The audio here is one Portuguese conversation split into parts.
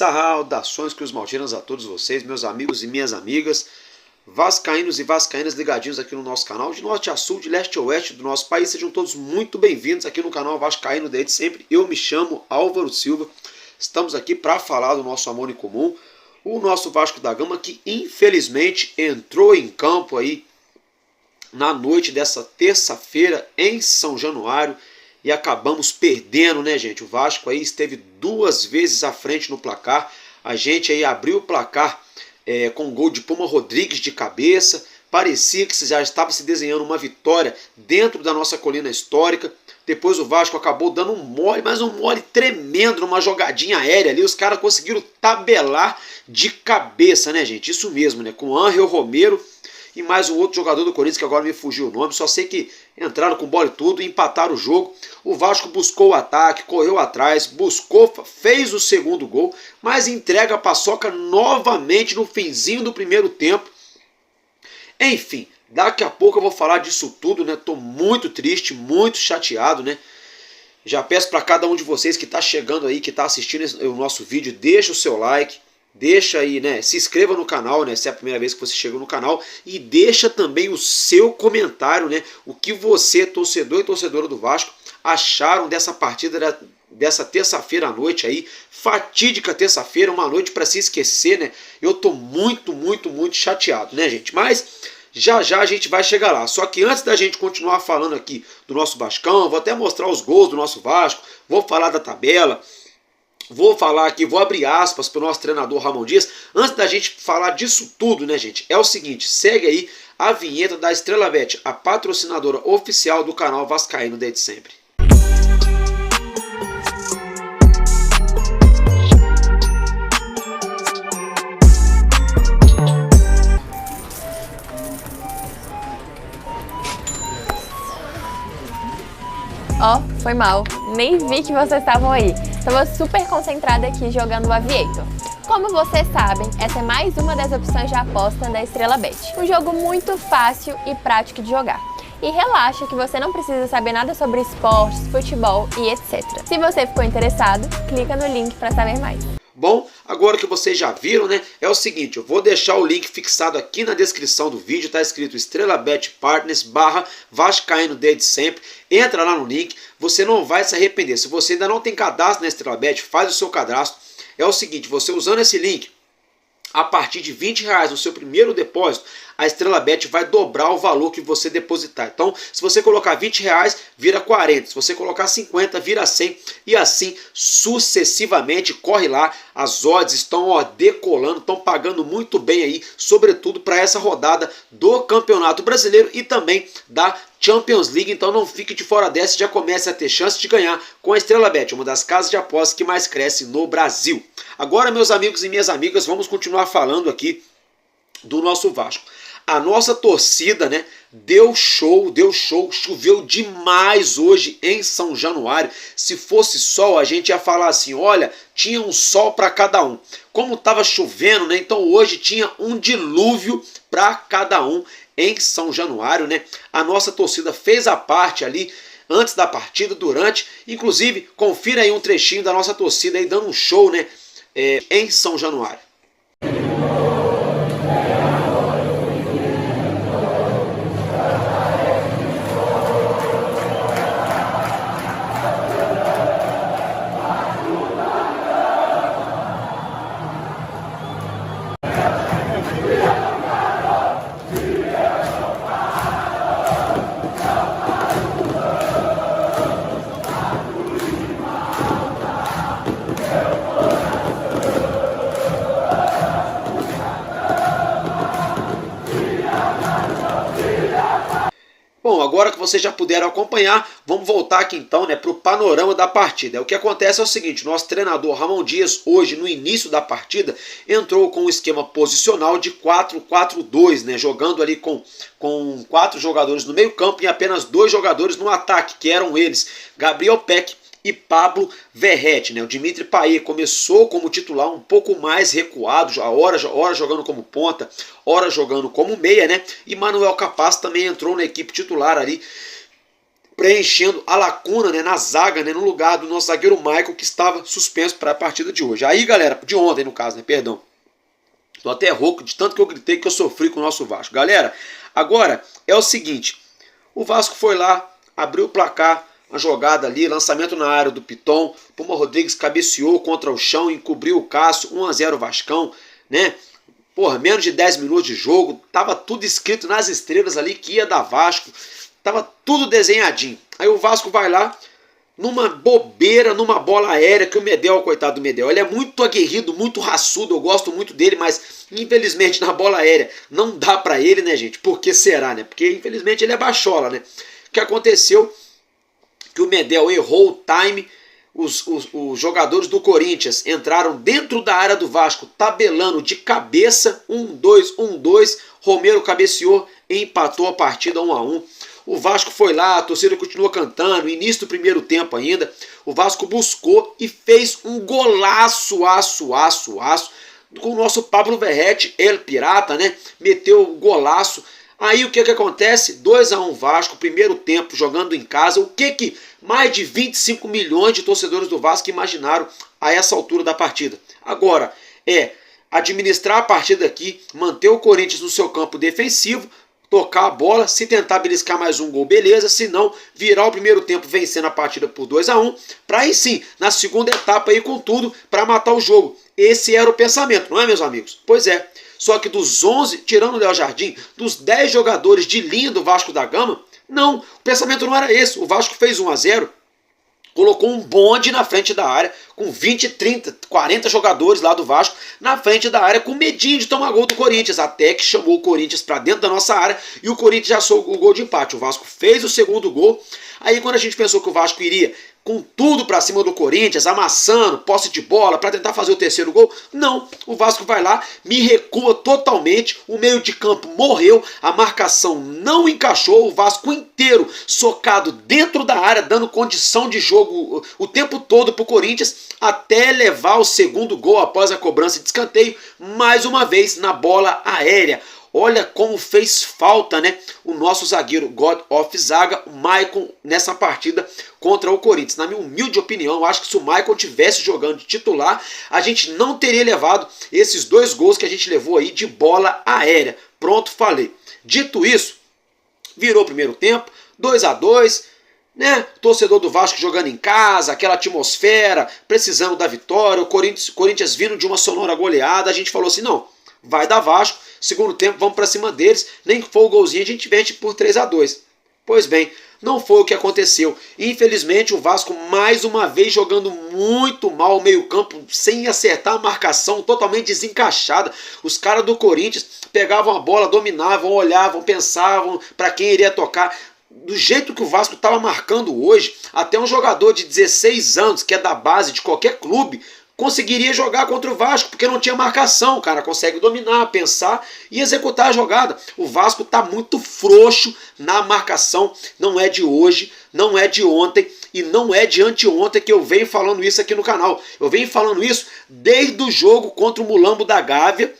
Saudações cruzmaltinas a todos vocês, meus amigos e minhas amigas, vascaínos e vascaínas ligadinhos aqui no nosso canal, de norte a sul, de leste a oeste do nosso país. Sejam todos muito bem-vindos aqui no canal Vascaíno desde sempre. Eu me chamo Álvaro Silva, estamos aqui para falar do nosso amor em comum, o nosso Vasco da Gama, que infelizmente entrou em campo aí na noite dessa terça-feira em São Januário e acabamos perdendo, né, gente? O Vasco aí esteve duas vezes à frente no placar. A gente aí abriu o placar com um gol de Puma Rodrigues de cabeça. Parecia que já estava se desenhando uma vitória dentro da nossa colina histórica. Depois o Vasco acabou dando um mole, mas um mole tremendo, numa jogadinha aérea ali. Os caras conseguiram tabelar de cabeça, né, gente? Isso mesmo, né? Com o Ángel Romero e mais um outro jogador do Corinthians, que agora me fugiu o nome. Só sei que entraram com bola e tudo e empataram o jogo. O Vasco buscou o ataque, correu atrás, buscou, fez o segundo gol, mas entrega a paçoca novamente no finzinho do primeiro tempo. Enfim, daqui a pouco eu vou falar disso tudo, né? Tô muito triste, muito chateado, né? Já peço para cada um de vocês que está chegando aí, que está assistindo o nosso vídeo, deixa o seu like, deixa aí, né? Se inscreva no canal, né? Se é a primeira vez que você chega no canal, e deixa também o seu comentário, né? O que você, torcedor e torcedora do Vasco, acharam dessa partida dessa terça-feira à noite aí, fatídica terça-feira, uma noite para se esquecer, né? Eu tô muito chateado, né, gente? Mas já a gente vai chegar lá. Só que antes da gente continuar falando aqui do nosso Vascão, vou até mostrar os gols do nosso Vasco, vou falar da tabela, vou falar aqui, vou abrir aspas para o nosso treinador Ramon Dias. Antes da gente falar disso tudo, né, gente? É o seguinte, segue aí a vinheta da Estrela Bet, a patrocinadora oficial do canal Vascaíno desde sempre. Foi mal, nem vi que vocês estavam aí. Estava super concentrada aqui jogando o Aviator. Como vocês sabem, essa é mais uma das opções de aposta da Estrela Bet. Um jogo muito fácil e prático de jogar. E relaxa que você não precisa saber nada sobre esportes, futebol e etc. Se você ficou interessado, clica no link para saber mais. Bom, agora que vocês já viram, né, é o seguinte, eu vou deixar o link fixado aqui na descrição do vídeo, tá escrito Estrela Bet Partners /Vascaíno desde sempre. Entra lá no link, você não vai se arrepender. Se você ainda não tem cadastro na Estrela Bet, faz o seu cadastro. É o seguinte, você usando esse link, a partir de R$20 no seu primeiro depósito, a Estrela Bet vai dobrar o valor que você depositar. Então, se você colocar R$20, vira 40. Se você colocar 50, vira 100. E assim sucessivamente. Corre lá, as odds estão decolando, estão pagando muito bem aí, sobretudo para essa rodada do Campeonato Brasileiro e também da Champions League. Então não fique de fora dessa, já comece a ter chance de ganhar com a Estrela Bet, uma das casas de apostas que mais cresce no Brasil. Agora, meus amigos e minhas amigas, vamos continuar falando aqui do nosso Vasco. A nossa torcida, né, deu show, choveu demais hoje em São Januário. Se fosse sol, a gente ia falar assim, olha, tinha um sol para cada um. Como estava chovendo, né, então hoje tinha um dilúvio para cada um em São Januário, né? A nossa torcida fez a parte ali antes da partida, durante, inclusive, confira aí um trechinho da nossa torcida aí dando um show, né, em São Januário. Bom, agora que vocês já puderam acompanhar, vamos voltar aqui então, né, para o panorama da partida. O que acontece é o seguinte, nosso treinador Ramon Dias, hoje no início da partida, entrou com um esquema posicional de 4-4-2, né, jogando ali com 4 jogadores no meio campo e apenas 2 jogadores no ataque, que eram eles, Gabriel Peck e Pablo Verrete, né? O Dimitri Payet começou como titular um pouco mais recuado, ora jogando como ponta, ora jogando como meia, né? E Manuel Capasso também entrou na equipe titular ali preenchendo a lacuna, né, na zaga, né, no lugar do nosso zagueiro Michael, que estava suspenso para a partida de hoje. Aí, galera, de ontem no caso, né, perdão. Tô até rouco de tanto que eu gritei, que eu sofri com o nosso Vasco. Galera, agora é o seguinte, o Vasco foi lá, abriu o placar, uma jogada ali, lançamento na área do Piton, Puma Rodrigues cabeceou contra o chão, encobriu o Cássio, 1-0 Vascão, né? Porra, menos de 10 minutos de jogo, tava tudo escrito nas estrelas ali que ia dar Vasco, tava tudo desenhadinho. Aí o Vasco vai lá, numa bobeira, numa bola aérea, que o Medel, coitado do Medel, ele é muito aguerrido, muito raçudo, eu gosto muito dele, mas infelizmente na bola aérea não dá pra ele, né, gente? Por que será, né? Porque infelizmente ele é baixola, né? O que aconteceu? Que o Medel errou o time, os jogadores do Corinthians entraram dentro da área do Vasco, tabelando de cabeça, 1-2, 1-2, Romero cabeceou e empatou a partida 1-1. O Vasco foi lá, a torcida continuou cantando, início do primeiro tempo ainda, o Vasco buscou e fez um golaço, aço, com o nosso Pablo Verratti, ele pirata, né, meteu o golaço. Aí o que acontece? 2-1 Vasco, primeiro tempo, jogando em casa. O que mais de 25 milhões de torcedores do Vasco imaginaram a essa altura da partida? Agora, administrar a partida aqui, manter o Corinthians no seu campo defensivo, tocar a bola, se tentar beliscar mais um gol, beleza, se não, virar o primeiro tempo vencendo a partida por 2-1, para aí sim, na segunda etapa aí com tudo, para matar o jogo. Esse era o pensamento, não é, meus amigos? Pois é. Só que dos 11, tirando o Léo Jardim, dos 10 jogadores de linha do Vasco da Gama, não, o pensamento não era esse. O Vasco fez 1-0, colocou um bonde na frente da área, com 20, 30, 40 jogadores lá do Vasco, na frente da área, com medinho de tomar gol do Corinthians, até que chamou o Corinthians para dentro da nossa área, e o Corinthians já achou o gol de empate. O Vasco fez o segundo gol, aí quando a gente pensou que o Vasco iria com tudo para cima do Corinthians, amassando, posse de bola, para tentar fazer o terceiro gol. Não, o Vasco vai lá, me recua totalmente, o meio de campo morreu, a marcação não encaixou, o Vasco inteiro socado dentro da área, dando condição de jogo o tempo todo para o Corinthians, até levar o segundo gol após a cobrança de escanteio, mais uma vez na bola aérea. Olha como fez falta, né, o nosso zagueiro God of Zaga, o Maicon, nessa partida contra o Corinthians. Na minha humilde opinião, eu acho que se o Maicon tivesse jogando de titular, a gente não teria levado esses 2 gols que a gente levou aí de bola aérea. Pronto, falei. Dito isso, virou o primeiro tempo, 2-2, né? Torcedor do Vasco jogando em casa, aquela atmosfera, precisando da vitória, o Corinthians vindo de uma sonora goleada, a gente falou assim, não, vai dar Vasco, segundo tempo vamos para cima deles, nem que for o golzinho a gente vence por 3-2. Pois bem, não foi o que aconteceu. Infelizmente o Vasco mais uma vez jogando muito mal o meio campo, sem acertar a marcação, totalmente desencaixada. Os caras do Corinthians pegavam a bola, dominavam, olhavam, pensavam para quem iria tocar. Do jeito que o Vasco estava marcando hoje, até um jogador de 16 anos, que é da base de qualquer clube, conseguiria jogar contra o Vasco, porque não tinha marcação. O cara consegue dominar, pensar e executar a jogada. O Vasco está muito frouxo na marcação, não é de hoje, não é de ontem e não é de anteontem que eu venho falando isso aqui no canal. Eu venho falando isso desde o jogo contra o Mulambo da Gávea.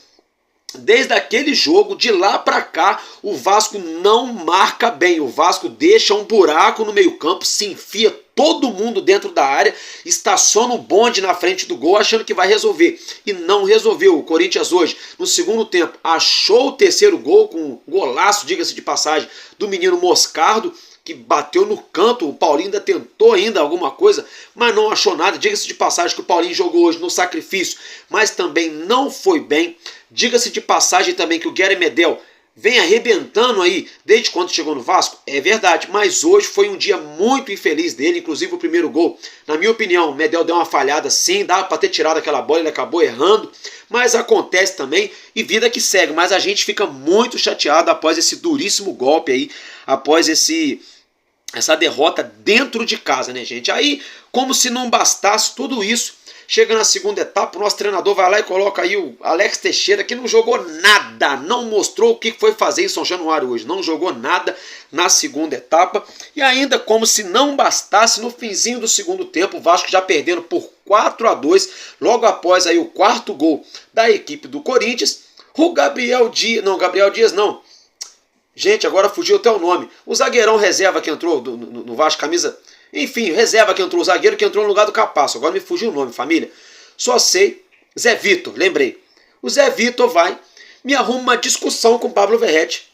Desde aquele jogo, de lá para cá, o Vasco não marca bem. O Vasco deixa um buraco no meio campo, se enfia todo mundo dentro da área, estaciona o bonde na frente do gol, achando que vai resolver. E não resolveu. O Corinthians hoje, no segundo tempo, achou o terceiro gol, com um golaço, diga-se de passagem, do menino Moscardo, que bateu no canto. O Paulinho ainda tentou alguma coisa, mas não achou nada. Diga-se de passagem que o Paulinho jogou hoje no sacrifício, mas também não foi bem. Diga-se de passagem também que o Guilherme Medel vem arrebentando aí desde quando chegou no Vasco, é verdade, mas hoje foi um dia muito infeliz dele, inclusive o primeiro gol. Na minha opinião, o Medel deu uma falhada sim, dava para ter tirado aquela bola, ele acabou errando, mas acontece também e vida que segue. Mas a gente fica muito chateado após esse duríssimo golpe aí, após essa derrota dentro de casa, né, gente? Aí, como se não bastasse tudo isso, chega na segunda etapa, o nosso treinador vai lá e coloca aí o Alex Teixeira, que não jogou nada, não mostrou o que foi fazer em São Januário hoje, não jogou nada na segunda etapa. E ainda, como se não bastasse, no finzinho do segundo tempo, o Vasco já perdendo por 4-2, logo após aí o quarto gol da equipe do Corinthians, o Gabriel Dias, não, Gente, agora fugiu até o nome. O zagueirão reserva que entrou no Vasco, camisa... Enfim, reserva que entrou, o zagueiro que entrou no lugar do Capasso. Agora me fugiu o nome, família. Só sei, Zé Vitor, lembrei. O Zé Vitor vai, me arruma uma discussão com o Pablo Verratti.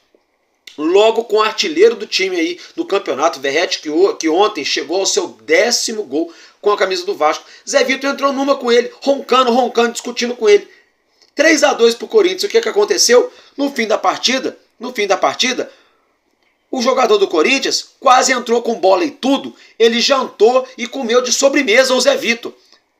Logo com o artilheiro do time aí do campeonato, Verratti, que ontem chegou ao seu 10º gol com a camisa do Vasco. Zé Vitor entrou numa com ele, roncando, discutindo com ele. 3-2 pro Corinthians. O que aconteceu? No fim da partida, o jogador do Corinthians quase entrou com bola e tudo. Ele jantou e comeu de sobremesa o Zé Vitor.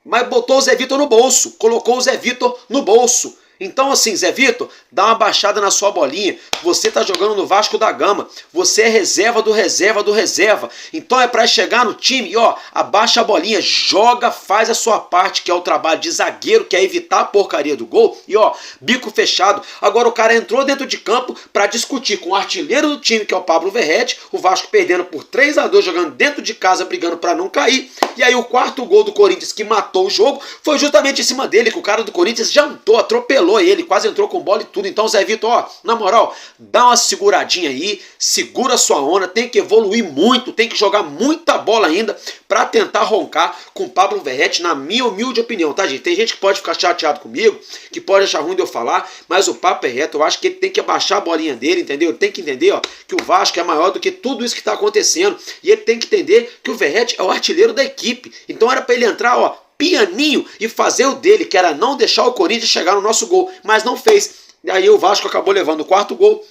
Mas botou o Zé Vitor no bolso, colocou o Zé Vitor no bolso. Então assim, Zé Vitor, dá uma baixada na sua bolinha. Você tá jogando no Vasco da Gama. Você é reserva do reserva. Então é para chegar no time e ó, abaixa a bolinha, joga, faz a sua parte, que é o trabalho de zagueiro, que é evitar a porcaria do gol. E ó, bico fechado. Agora o cara entrou dentro de campo para discutir com o artilheiro do time, que é o Pablo Verratti. O Vasco perdendo por 3-2, jogando dentro de casa, brigando para não cair. E aí o 4º gol do Corinthians, que matou o jogo, foi justamente em cima dele, que o cara do Corinthians jantou, atropelou ele, quase entrou com bola e tudo. Então, Zé Vitor, ó, na moral, dá uma seguradinha aí, segura a sua onda, tem que evoluir muito, tem que jogar muita bola ainda pra tentar roncar com o Pablo Verratti, na minha humilde opinião, tá, gente? Tem gente que pode ficar chateado comigo, que pode achar ruim de eu falar, mas o papo é reto. Eu acho que ele tem que abaixar a bolinha dele, entendeu? Ele tem que entender, ó, que o Vasco é maior do que tudo isso que tá acontecendo, e ele tem que entender que o Verratti é o artilheiro da equipe. Então era pra ele entrar, ó, pianinho e fazer o dele, que era não deixar o Corinthians chegar no nosso gol, mas não fez. E aí o Vasco acabou levando o 4º gol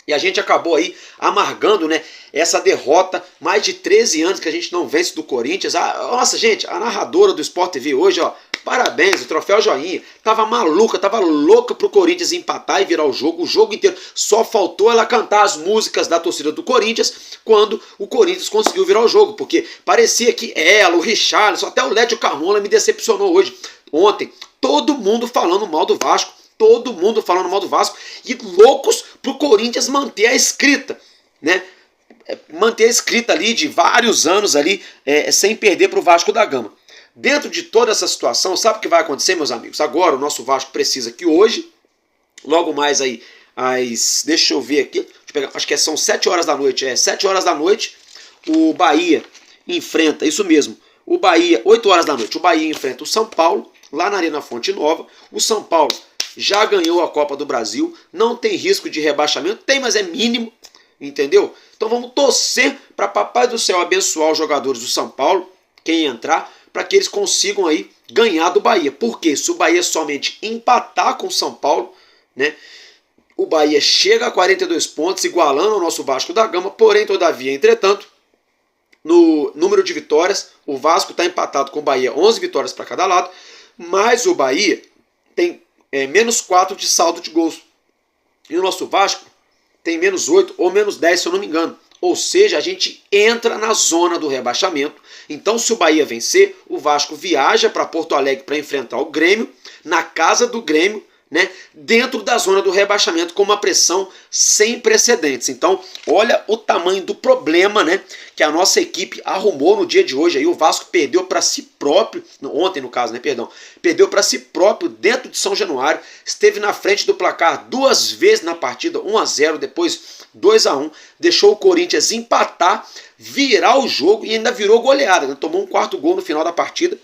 e a gente acabou aí amargando, né, essa derrota. Mais de 13 anos que a gente não vence do Corinthians. Nossa, gente, a narradora do Sport TV hoje, ó, parabéns, o troféu joinha. Tava maluca, tava louca pro Corinthians empatar e virar o jogo inteiro. Só faltou ela cantar as músicas da torcida do Corinthians quando o Corinthians conseguiu virar o jogo, porque parecia que ela, o Richarlison, até o Lédio Carmona me decepcionou hoje. Ontem, todo mundo falando mal do Vasco, e loucos pro Corinthians manter a escrita, né? Manter a escrita ali de vários anos ali, sem perder pro Vasco da Gama. Dentro de toda essa situação, sabe o que vai acontecer, meus amigos? Agora o nosso Vasco precisa que hoje, logo mais aí, deixa eu ver aqui, acho que são 7 horas da noite, 7 horas da noite, o Bahia enfrenta, isso mesmo, o Bahia, 8 horas da noite, o Bahia enfrenta o São Paulo, lá na Arena Fonte Nova. O São Paulo já ganhou a Copa do Brasil, não tem risco de rebaixamento, tem, mas é mínimo, entendeu? Então vamos torcer para Papai do Céu abençoar os jogadores do São Paulo, quem entrar, para que eles consigam aí ganhar do Bahia. Porque se o Bahia somente empatar com o São Paulo, né, o Bahia chega a 42 pontos, igualando o nosso Vasco da Gama. Porém, todavia, entretanto, no número de vitórias, o Vasco está empatado com o Bahia, 11 vitórias para cada lado, mas o Bahia tem menos 4 de saldo de gols. E o nosso Vasco tem menos 8 ou menos 10, se eu não me engano. Ou seja, a gente entra na zona do rebaixamento. Então, se o Bahia vencer, o Vasco viaja para Porto Alegre para enfrentar o Grêmio, na casa do Grêmio, né, dentro da zona do rebaixamento, com uma pressão sem precedentes. Então, olha o tamanho do problema, né, que a nossa equipe arrumou no dia de hoje. Aí o Vasco perdeu para si próprio, ontem no caso, né, perdeu para si próprio dentro de São Januário, esteve na frente do placar 2 vezes na partida, 1-0, depois 2-1, deixou o Corinthians empatar, virar o jogo e ainda virou goleada, né? Tomou um 4º gol no final da partida.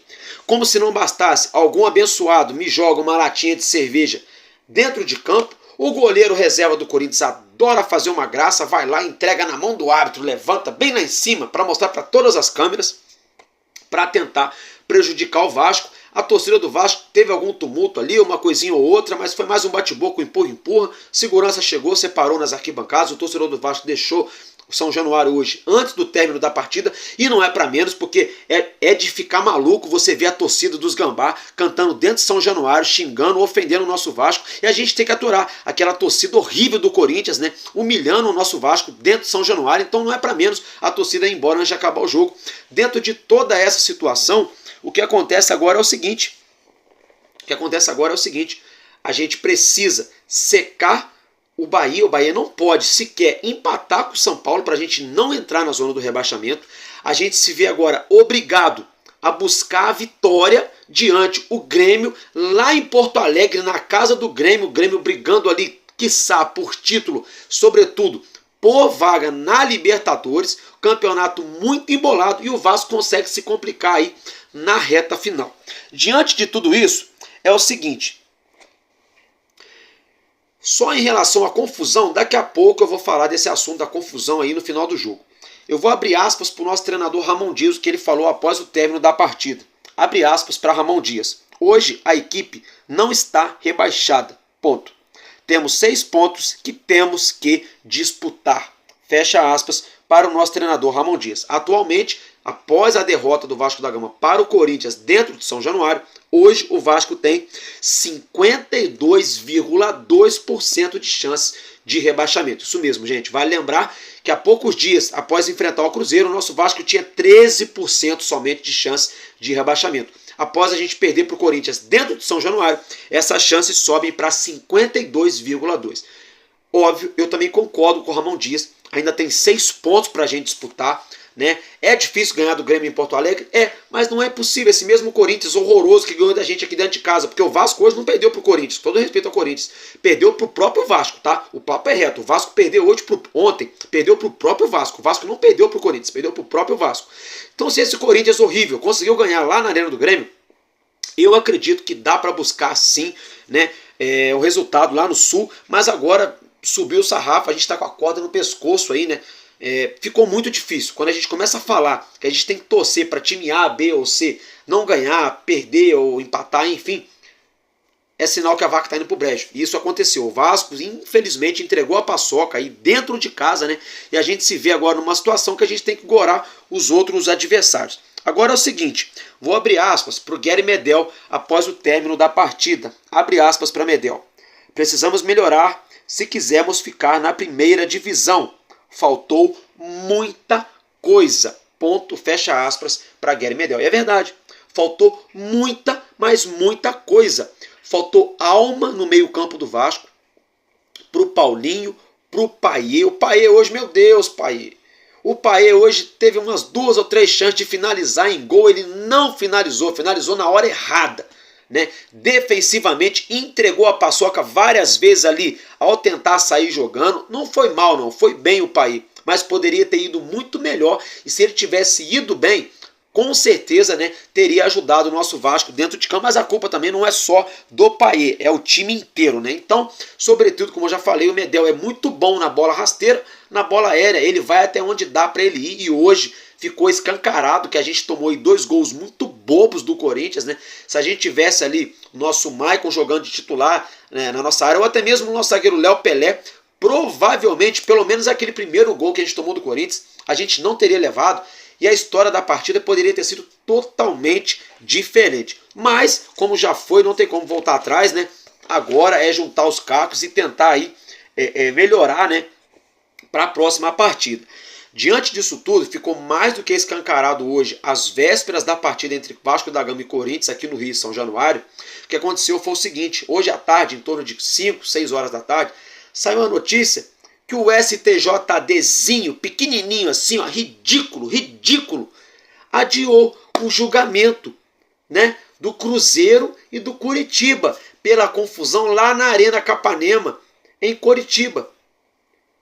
Como se não bastasse, algum abençoado me joga uma latinha de cerveja dentro de campo. O goleiro reserva do Corinthians adora fazer uma graça, vai lá, entrega na mão do árbitro, levanta bem lá em cima para mostrar para todas as câmeras, para tentar prejudicar o Vasco. A torcida do Vasco teve algum tumulto ali, uma coisinha ou outra, mas foi mais um bate-boca, empurra. Segurança chegou, separou nas arquibancadas. O torcedor do Vasco deixou o São Januário hoje antes do término da partida, e não é para menos, porque é de ficar maluco você ver a torcida dos Gambá cantando dentro de São Januário, xingando, ofendendo o nosso Vasco, e a gente tem que aturar aquela torcida horrível do Corinthians, né, humilhando o nosso Vasco dentro de São Januário. Então não é para menos a torcida ir embora antes de acabar o jogo. Dentro de toda essa situação, o que acontece agora é o seguinte, a gente precisa secar o Bahia não pode sequer empatar com o São Paulo para a gente não entrar na zona do rebaixamento. A gente se vê agora obrigado a buscar a vitória diante o Grêmio, lá em Porto Alegre, na casa do Grêmio, o Grêmio brigando ali quiçá por título, sobretudo por vaga na Libertadores, campeonato muito embolado e o Vasco consegue se complicar aí na reta final. Diante de tudo isso, é o seguinte, só em relação à confusão, daqui a pouco eu vou falar desse assunto da confusão aí no final do jogo. Eu vou abrir aspas para o nosso treinador Ramon Dias, o que ele falou após o término da partida. Abre aspas para Ramon Dias. Hoje a equipe não está rebaixada. Ponto. Temos 6 pontos que temos que disputar. Fecha aspas para o nosso treinador Ramon Dias. Atualmente, após a derrota do Vasco da Gama para o Corinthians dentro de São Januário, hoje o Vasco tem 52,2% de chance de rebaixamento. Isso mesmo, gente. Vale lembrar que há poucos dias após enfrentar o Cruzeiro, o nosso Vasco tinha 13% somente de chance de rebaixamento. Após a gente perder para o Corinthians dentro de São Januário, essas chances sobem para 52,2%. Óbvio, eu também concordo com o Ramon Dias, ainda tem 6 pontos para a gente disputar, né? É difícil ganhar do Grêmio em Porto Alegre? É, mas não é possível. Esse mesmo Corinthians horroroso que ganhou da gente aqui dentro de casa, porque o Vasco hoje não perdeu pro Corinthians, todo respeito ao Corinthians, perdeu pro próprio Vasco, tá? O papo é reto, o Vasco perdeu ontem, perdeu pro próprio Vasco, o Vasco não perdeu pro Corinthians, perdeu pro próprio Vasco. Então se esse Corinthians horrível conseguiu ganhar lá na Arena do Grêmio, eu acredito que dá para buscar sim, né, o resultado lá no Sul, mas agora subiu o sarrafo, a gente tá com a corda no pescoço aí, né? Ficou muito difícil. Quando a gente começa a falar que a gente tem que torcer para time A, B ou C não ganhar, perder ou empatar, enfim, é sinal que a vaca está indo pro brejo. E isso aconteceu. O Vasco, infelizmente, entregou a paçoca aí dentro de casa, né? E a gente se vê agora numa situação que a gente tem que gorar os outros adversários. Agora é o seguinte, vou abrir aspas para o Guerry Medel após o término da partida. Abre aspas para Medel. Precisamos melhorar se quisermos ficar na primeira divisão. Faltou muita coisa. Ponto, fecha aspas para Guerry Medel. E é verdade, faltou muita, mas muita coisa. Faltou alma no meio-campo do Vasco, pro Paulinho, pro Payet. O Payet hoje, meu Deus, Payet. O Payet hoje teve umas 2 ou 3 chances de finalizar em gol, ele não finalizou, finalizou na hora errada. Né? Defensivamente entregou a paçoca várias vezes ali ao tentar sair jogando. Não foi mal, não, foi bem o Payet, mas poderia ter ido muito melhor. E se ele tivesse ido bem, com certeza, né, teria ajudado o nosso Vasco dentro de campo. Mas a culpa também não é só do Payet, é o time inteiro, né? Então, sobretudo, como eu já falei, o Medel é muito bom na bola rasteira, na bola aérea ele vai até onde dá para ele ir. E hoje ficou escancarado que a gente tomou 2 gols muito bobos do Corinthians, né? Se a gente tivesse ali o nosso Maicon jogando de titular, né, na nossa área, ou até mesmo o nosso zagueiro Léo Pelé, provavelmente, pelo menos aquele primeiro gol que a gente tomou do Corinthians, a gente não teria levado e a história da partida poderia ter sido totalmente diferente. Mas, como já foi, não tem como voltar atrás, né? Agora é juntar os cacos e tentar aí melhorar, né, para a próxima partida. Diante disso tudo, ficou mais do que escancarado hoje, às vésperas da partida entre Vasco da Gama e Corinthians, aqui no Rio e São Januário. O que aconteceu foi o seguinte, hoje à tarde, em torno de 5, 6 horas da tarde, saiu uma notícia que o STJDzinho, pequenininho assim, ó, ridículo, adiou o julgamento, né, do Cruzeiro e do Curitiba, pela confusão lá na Arena Capanema, em Curitiba,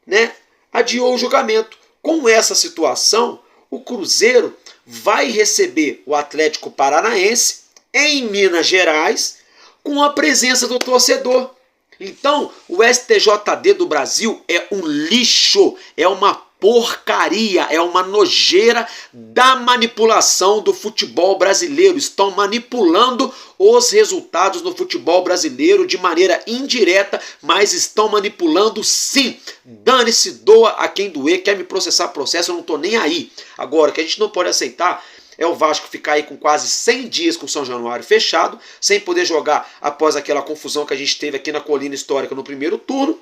né, adiou o julgamento. Com essa situação, o Cruzeiro vai receber o Atlético Paranaense em Minas Gerais com a presença do torcedor. Então, o STJD do Brasil é um lixo, é uma porcaria, é uma nojeira da manipulação do futebol brasileiro. Estão manipulando os resultados no futebol brasileiro de maneira indireta, mas estão manipulando sim. Dane-se, doa a quem doer, quer me processar, processo, eu não estou nem aí. Agora, o que a gente não pode aceitar é o Vasco ficar aí com quase 100 dias com o São Januário fechado, sem poder jogar após aquela confusão que a gente teve aqui na Colina Histórica no primeiro turno.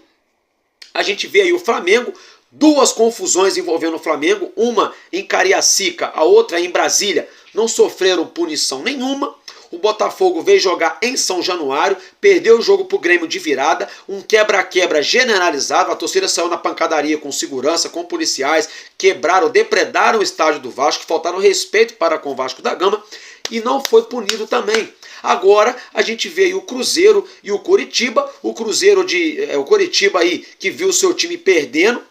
A gente vê aí o Flamengo, 2 confusões envolvendo o Flamengo, uma em Cariacica, a outra em Brasília, não sofreram punição nenhuma. O Botafogo veio jogar em São Januário, perdeu o jogo pro Grêmio de virada, um quebra-quebra generalizado, a torcida saiu na pancadaria com segurança, com policiais, quebraram, depredaram o estádio do Vasco, faltaram respeito para com o Vasco da Gama e não foi punido também. Agora a gente vê aí o Cruzeiro e o Coritiba, o Coritiba aí que viu o seu time perdendo,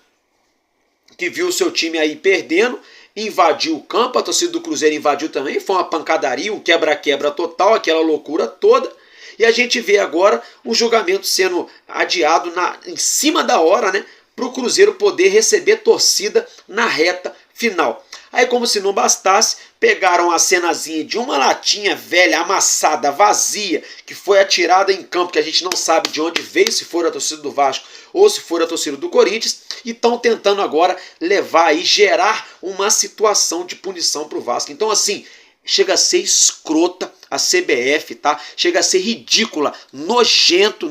invadiu o campo, a torcida do Cruzeiro invadiu também, foi uma pancadaria, um quebra-quebra total, aquela loucura toda. E a gente vê agora o julgamento sendo adiado em cima da hora, né, para o Cruzeiro poder receber torcida na reta final. Aí, como se não bastasse, pegaram a cenazinha de uma latinha velha, amassada, vazia, que foi atirada em campo, que a gente não sabe de onde veio, se for a torcida do Vasco ou se for a torcida do Corinthians, e estão tentando agora levar e gerar uma situação de punição para o Vasco. Então, assim, chega a ser escrota a CBF, tá? Chega a ser ridícula, nojento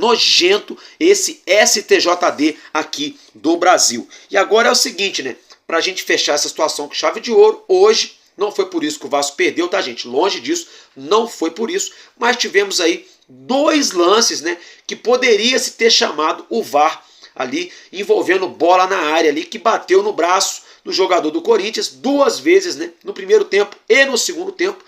esse STJD aqui do Brasil. E agora é o seguinte, né? Pra gente fechar essa situação com chave de ouro, hoje, não foi por isso que o Vasco perdeu, tá, gente? Longe disso, não foi por isso, mas tivemos aí 2 lances, né, que poderia se ter chamado o VAR ali, envolvendo bola na área ali, que bateu no braço do jogador do Corinthians 2 vezes, né, no primeiro tempo e no segundo tempo,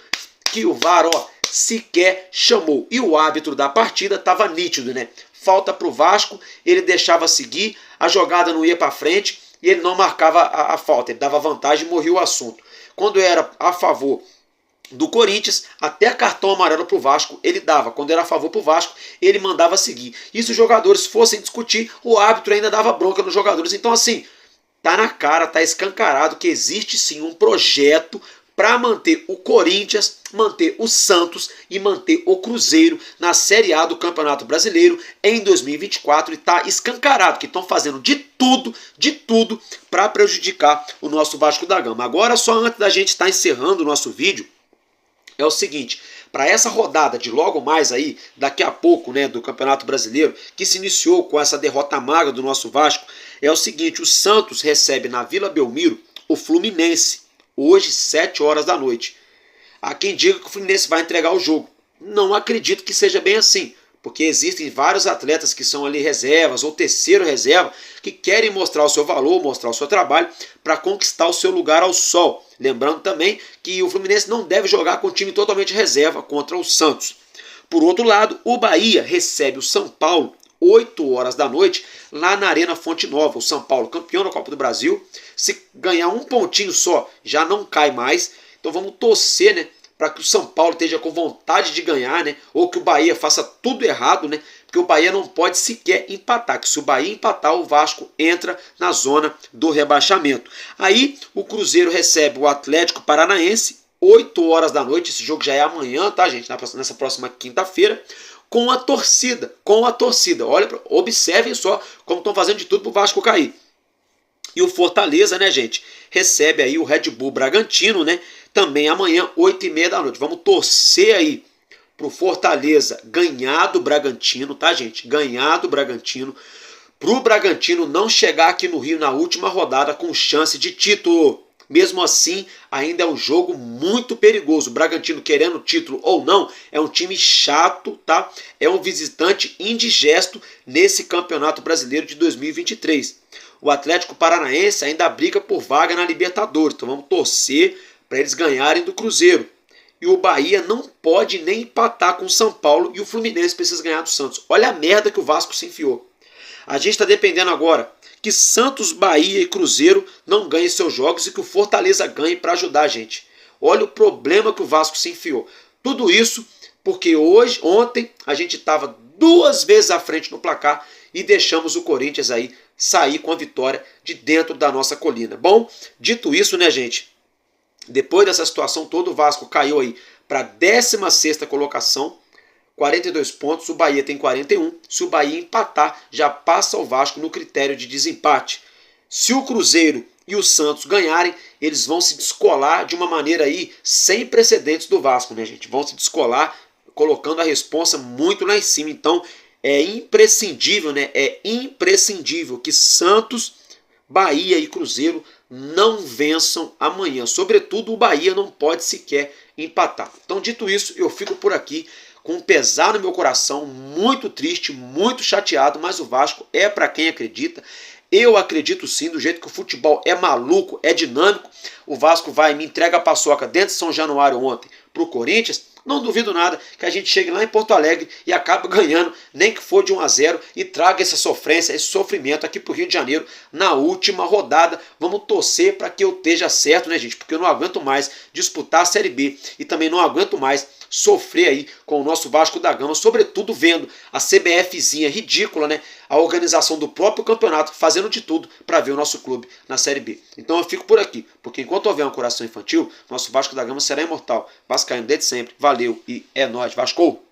que o VAR, sequer chamou. E o árbitro da partida estava nítido, né? Falta pro Vasco, ele deixava seguir, a jogada não ia para frente e ele não marcava a falta, ele dava vantagem e morria o assunto. Quando era a favor do Corinthians, até cartão amarelo pro Vasco ele dava. Quando era a favor pro Vasco, ele mandava seguir. E se os jogadores fossem discutir, o árbitro ainda dava bronca nos jogadores. Então, assim, tá na cara, tá escancarado que existe sim um projeto para manter o Corinthians, manter o Santos e manter o Cruzeiro na Série A do Campeonato Brasileiro em 2024, e está escancarado que estão fazendo de tudo para prejudicar o nosso Vasco da Gama. Agora, só antes da gente estar encerrando o nosso vídeo, é o seguinte: para essa rodada de logo mais aí, daqui a pouco, né, do Campeonato Brasileiro, que se iniciou com essa derrota magra do nosso Vasco, é o seguinte: o Santos recebe na Vila Belmiro o Fluminense, hoje, 7 horas da noite. Há quem diga que o Fluminense vai entregar o jogo. Não acredito que seja bem assim, porque existem vários atletas que são ali reservas ou terceiro reserva, que querem mostrar o seu valor, mostrar o seu trabalho para conquistar o seu lugar ao sol. Lembrando também que o Fluminense não deve jogar com o time totalmente reserva contra o Santos. Por outro lado, o Bahia recebe o São Paulo 8 horas da noite, lá na Arena Fonte Nova. O São Paulo, campeão da Copa do Brasil, se ganhar um pontinho só, já não cai mais. Então vamos torcer, né, para que o São Paulo esteja com vontade de ganhar, né, ou que o Bahia faça tudo errado, né, porque o Bahia não pode sequer empatar, que se o Bahia empatar, o Vasco entra na zona do rebaixamento. Aí o Cruzeiro recebe o Atlético Paranaense, 8 horas da noite, esse jogo já é amanhã, tá, gente, nessa próxima quinta-feira, com a torcida. Olha, observem só como estão fazendo de tudo para o Vasco cair. E o Fortaleza, né, gente, recebe aí o Red Bull Bragantino, né, também amanhã, 8h30 da noite. Vamos torcer aí para o Fortaleza ganhar do Bragantino, tá, gente? Ganhar do Bragantino, para o Bragantino não chegar aqui no Rio na última rodada com chance de título. Mesmo assim, ainda é um jogo muito perigoso. O Bragantino, querendo título ou não, é um time chato, tá? É um visitante indigesto nesse Campeonato Brasileiro de 2023. O Atlético Paranaense ainda briga por vaga na Libertadores, então vamos torcer para eles ganharem do Cruzeiro. E o Bahia não pode nem empatar com o São Paulo, e o Fluminense precisa ganhar do Santos. Olha a merda que o Vasco se enfiou. A gente está dependendo agora que Santos, Bahia e Cruzeiro não ganhem seus jogos e que o Fortaleza ganhe para ajudar a gente. Olha o problema que o Vasco se enfiou. Tudo isso porque ontem a gente estava 2 vezes à frente no placar e deixamos o Corinthians aí sair com a vitória de dentro da nossa colina. Bom, dito isso, né, gente? Depois dessa situação toda, o Vasco caiu aí para a 16ª colocação, 42 pontos, o Bahia tem 41. Se o Bahia empatar, já passa o Vasco no critério de desempate. Se o Cruzeiro e o Santos ganharem, eles vão se descolar de uma maneira aí sem precedentes do Vasco, né, gente? Vão se descolar colocando a responsa muito lá em cima. Então é imprescindível, né? É imprescindível que Santos, Bahia e Cruzeiro não vençam amanhã. Sobretudo o Bahia não pode sequer empatar. Então, dito isso, eu fico por aqui com um pesar no meu coração, muito triste, muito chateado, mas o Vasco é para quem acredita. Eu acredito sim, do jeito que o futebol é maluco, é dinâmico. O Vasco vai, me entrega a paçoca dentro de São Januário ontem para o Corinthians, Não duvido nada que a gente chegue lá em Porto Alegre e acabe ganhando, nem que for de 1-0, e traga essa sofrência, esse sofrimento aqui pro Rio de Janeiro na última rodada. Vamos torcer para que eu esteja certo, né, gente? Porque eu não aguento mais disputar a Série B e também não aguento mais sofrer aí com o nosso Vasco da Gama, sobretudo vendo a CBFzinha ridícula, né? A organização do próprio campeonato fazendo de tudo para ver o nosso clube na Série B. Então eu fico por aqui, porque enquanto houver um coração infantil, nosso Vasco da Gama será imortal. Vascaíno desde sempre, valeu e é nóis, Vasco!